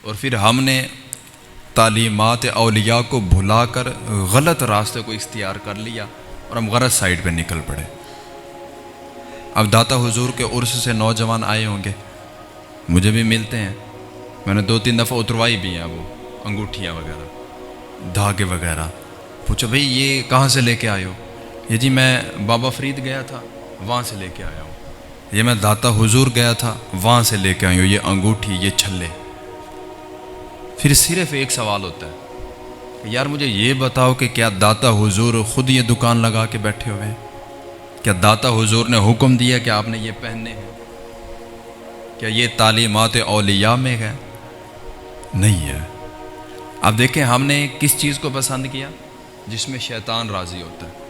اور پھر ہم نے تعلیمات اولیاء کو بھلا کر غلط راستے کو اختیار کر لیا اور ہم غلط سائڈ پہ نکل پڑے۔ اب داتا حضور کے عرس سے نوجوان آئے ہوں گے، مجھے بھی ملتے ہیں، میں نے 2-3 دفعہ اتروائی بھی ہیں وہ انگوٹھیاں وغیرہ، دھاگے وغیرہ۔ پوچھو بھئی یہ کہاں سے لے کے آئے ہو؟ یہ جی میں بابا فرید گیا تھا وہاں سے لے کے آیا ہوں، یہ میں داتا حضور گیا تھا وہاں سے لے کے آئی ہوں، یہ انگوٹھی، یہ چھلے۔ پھر صرف ایک سوال ہوتا ہے کہ یار مجھے یہ بتاؤ کہ کیا داتا حضور خود یہ دکان لگا کے بیٹھے ہوئے ہیں؟ کیا داتا حضور نے حکم دیا کہ آپ نے یہ پہننے ہیں؟ کیا یہ تعلیمات اولیاء میں ہے؟ نہیں ہے۔ اب دیکھیں ہم نے کس چیز کو پسند کیا؟ جس میں شیطان راضی ہوتا ہے۔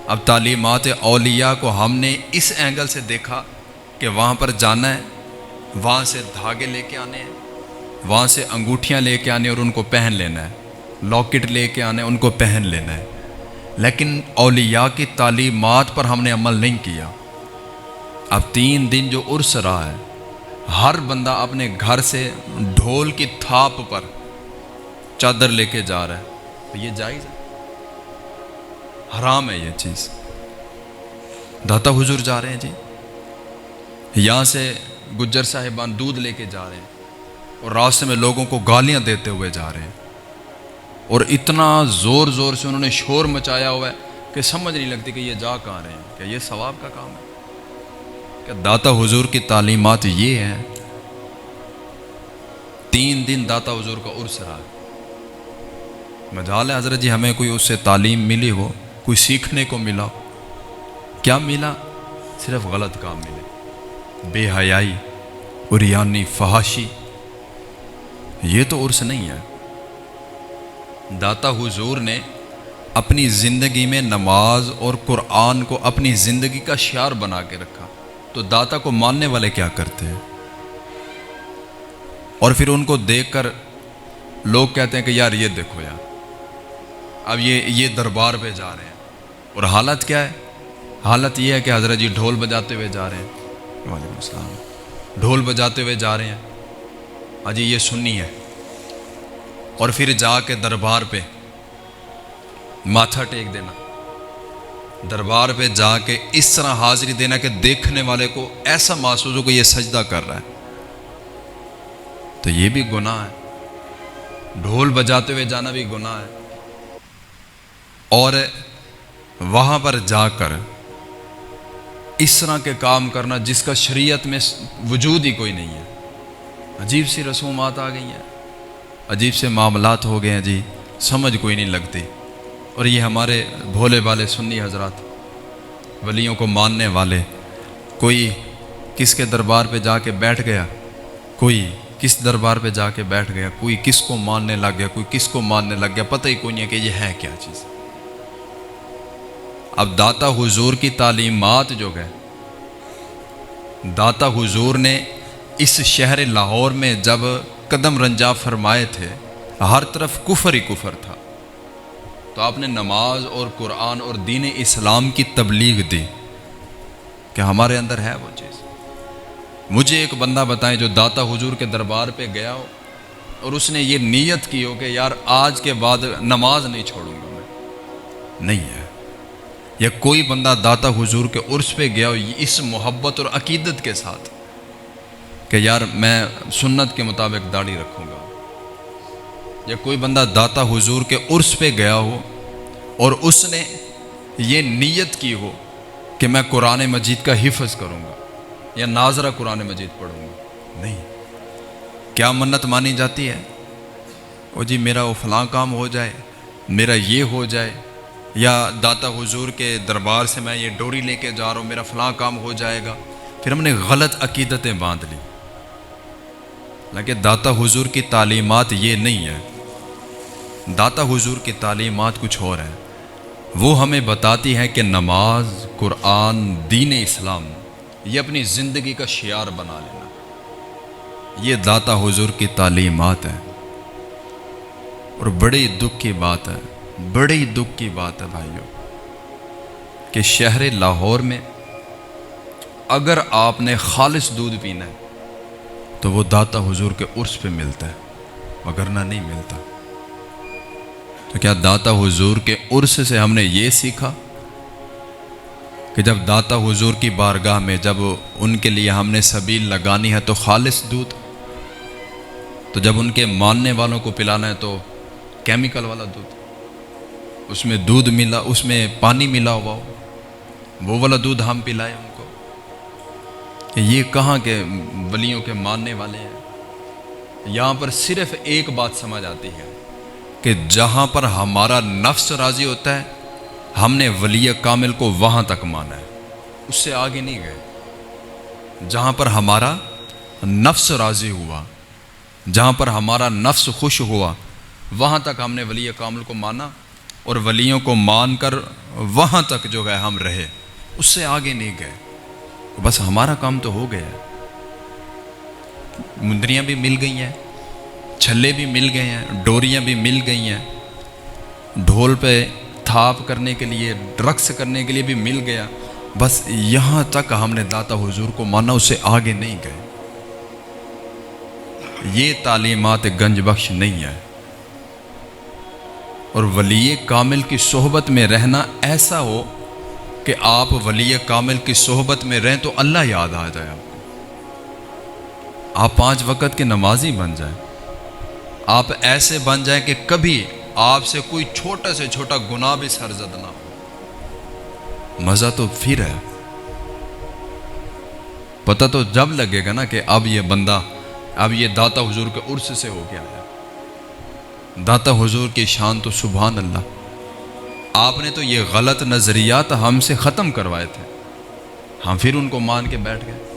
اب تعلیمات اولیاء کو ہم نے اس اینگل سے دیکھا کہ وہاں پر جانا ہے، وہاں سے دھاگے لے کے آنے ہیں، وہاں سے انگوٹھیاں لے کے آنے اور ان کو پہن لینا ہے، لاکٹ لے کے آنے ان کو پہن لینا ہے، لیکن اولیاء کی تعلیمات پر ہم نے عمل نہیں کیا۔ اب 3 دن جو عرس رہا ہے، ہر بندہ اپنے گھر سے ڈھول کی تھاپ پر چادر لے کے جا رہا ہے، تو یہ جائز ہے؟ حرام ہے یہ چیز۔ داتا حضور جا رہے ہیں جی، یہاں سے گجر صاحبان دودھ لے کے جا رہے ہیں اور راستے میں لوگوں کو گالیاں دیتے ہوئے جا رہے ہیں، اور اتنا زور زور سے انہوں نے شور مچایا ہوا ہے کہ سمجھ نہیں لگتی کہ یہ جا کہاں رہے ہیں۔ کیا یہ ثواب کا کام ہے؟ کہ داتا حضور کی تعلیمات یہ ہیں۔ 3 دن داتا حضور کا عرس رہا ہے، مجال ہے حضرت جی ہمیں کوئی اس سے تعلیم ملی ہو، کوئی سیکھنے کو ملا ہو۔ کیا ملا؟ صرف غلط کام ملے، بے حیائی، عریانی، فحاشی۔ یہ تو عرس نہیں ہے۔ داتا حضور نے اپنی زندگی میں نماز اور قرآن کو اپنی زندگی کا شعار بنا کے رکھا، تو داتا کو ماننے والے کیا کرتے ہیں؟ اور پھر ان کو دیکھ کر لوگ کہتے ہیں کہ یار یہ دیکھو یار، اب یہ دربار پہ جا رہے ہیں، اور حالت کیا ہے؟ حالت یہ ہے کہ حضرت جی ڈھول بجاتے ہوئے جا رہے ہیں، وعلیکم السلام، ڈھول بجاتے ہوئے جا رہے ہیں، اجی یہ سنی ہے، اور پھر جا کے دربار پہ ماتھا ٹیک دینا، دربار پہ جا کے اس طرح حاضری دینا کہ دیکھنے والے کو ایسا محسوس ہو کہ یہ سجدہ کر رہا ہے، تو یہ بھی گناہ ہے۔ ڈھول بجاتے ہوئے جانا بھی گناہ ہے، اور وہاں پر جا کر اس طرح کے کام کرنا جس کا شریعت میں وجود ہی کوئی نہیں ہے۔ عجیب سی رسومات آ گئی ہیں، عجیب سے معاملات ہو گئے ہیں جی، سمجھ کوئی نہیں لگتی۔ اور یہ ہمارے بھولے بالے سنی حضرات، ولیوں کو ماننے والے، کوئی کس کے دربار پہ جا کے بیٹھ گیا، کوئی کس دربار پہ جا کے بیٹھ گیا، کوئی کس کو ماننے لگ گیا، کوئی کس کو ماننے لگ گیا، پتہ ہی کوئی نہیں ہے کہ یہ ہے کیا چیز۔ اب داتا حضور کی تعلیمات جو ہے، داتا حضور نے اس شہر لاہور میں جب قدم رنجا فرمائے تھے، ہر طرف کفر ہی کفر تھا، تو آپ نے نماز اور قرآن اور دین اسلام کی تبلیغ دی کہ ہمارے اندر ہے وہ چیز۔ مجھے ایک بندہ بتائیں جو داتا حضور کے دربار پہ گیا ہو اور اس نے یہ نیت کی ہو کہ یار آج کے بعد نماز نہیں چھوڑوں گا میں، نہیں ہے۔ یا کوئی بندہ داتا حضور کے عرس پہ گیا ہو اس محبت اور عقیدت کے ساتھ کہ یار میں سنت کے مطابق داڑھی رکھوں گا، یا کوئی بندہ داتا حضور کے عرس پہ گیا ہو اور اس نے یہ نیت کی ہو کہ میں قرآن مجید کا حفظ کروں گا یا ناظرہ قرآن مجید پڑھوں گا، نہیں۔ کیا منت مانی جاتی ہے؟ او جی میرا وہ فلاں کام ہو جائے، میرا یہ ہو جائے، یا داتا حضور کے دربار سے میں یہ ڈوری لے کے جا رہا ہوں، میرا فلاں کام ہو جائے گا۔ پھر ہم نے غلط عقیدتیں باندھ لی، لیکن داتا حضور کی تعلیمات یہ نہیں ہے۔ داتا حضور کی تعلیمات کچھ اور ہیں، وہ ہمیں بتاتی ہے کہ نماز، قرآن، دین اسلام یہ اپنی زندگی کا شعار بنا لینا، یہ داتا حضور کی تعلیمات ہیں۔ اور بڑی دکھ کی بات ہے، بڑی دکھ کی بات ہے بھائیو، کہ شہر لاہور میں اگر آپ نے خالص دودھ پینا ہے، تو وہ داتا حضور کے عرس پہ ملتا ہے، وگرنہ نہیں ملتا۔ تو کیا داتا حضور کے عرس سے ہم نے یہ سیکھا کہ جب داتا حضور کی بارگاہ میں جب ان کے لیے ہم نے سبیل لگانی ہے تو خالص دودھ، تو جب ان کے ماننے والوں کو پلانا ہے تو کیمیکل والا دودھ، اس میں دودھ ملا، اس میں پانی ملا ہوا ہو، وہ والا دودھ ہم پلائیں ان کو؟ کہ یہ کہاں کے ولیوں کے ماننے والے ہیں؟ یہاں پر صرف ایک بات سمجھ آتی ہے کہ جہاں پر ہمارا نفس راضی ہوتا ہے ہم نے ولی کامل کو وہاں تک مانا ہے، اس سے آگے نہیں گئے۔ جہاں پر ہمارا نفس راضی ہوا، جہاں پر ہمارا نفس خوش ہوا، وہاں تک ہم نے ولی کامل کو مانا، اور ولیوں کو مان کر وہاں تک جو ہے ہم رہے، اس سے آگے نہیں گئے۔ بس ہمارا کام تو ہو گیا ہے، مندریاں بھی مل گئی ہیں، چھلے بھی مل گئے ہیں، ڈوریاں بھی مل گئی ہیں، ڈھول پہ تھاپ کرنے کے لیے، رقص کرنے کے لیے بھی مل گیا، بس یہاں تک ہم نے داتا حضور کو مانا، اس سے آگے نہیں گئے۔ یہ تعلیمات گنج بخش نہیں ہے۔ اور ولی کامل کی صحبت میں رہنا ایسا ہو کہ آپ ولی کامل کی صحبت میں رہیں تو اللہ یاد آ جائے آپ کو، آپ 5 وقت کے نمازی بن جائیں، آپ ایسے بن جائیں کہ کبھی آپ سے کوئی چھوٹا سے چھوٹا گناہ بھی سرزد نہ ہو۔ مزہ تو پھر ہے، پتہ تو جب لگے گا نا کہ اب یہ بندہ، اب یہ داتا حضور کے عرس سے ہو گیا ہے۔ داتا حضور کی شان تو سبحان اللہ، آپ نے تو یہ غلط نظریات ہم سے ختم کروائے تھے، ہم پھر ان کو مان کے بیٹھ گئے۔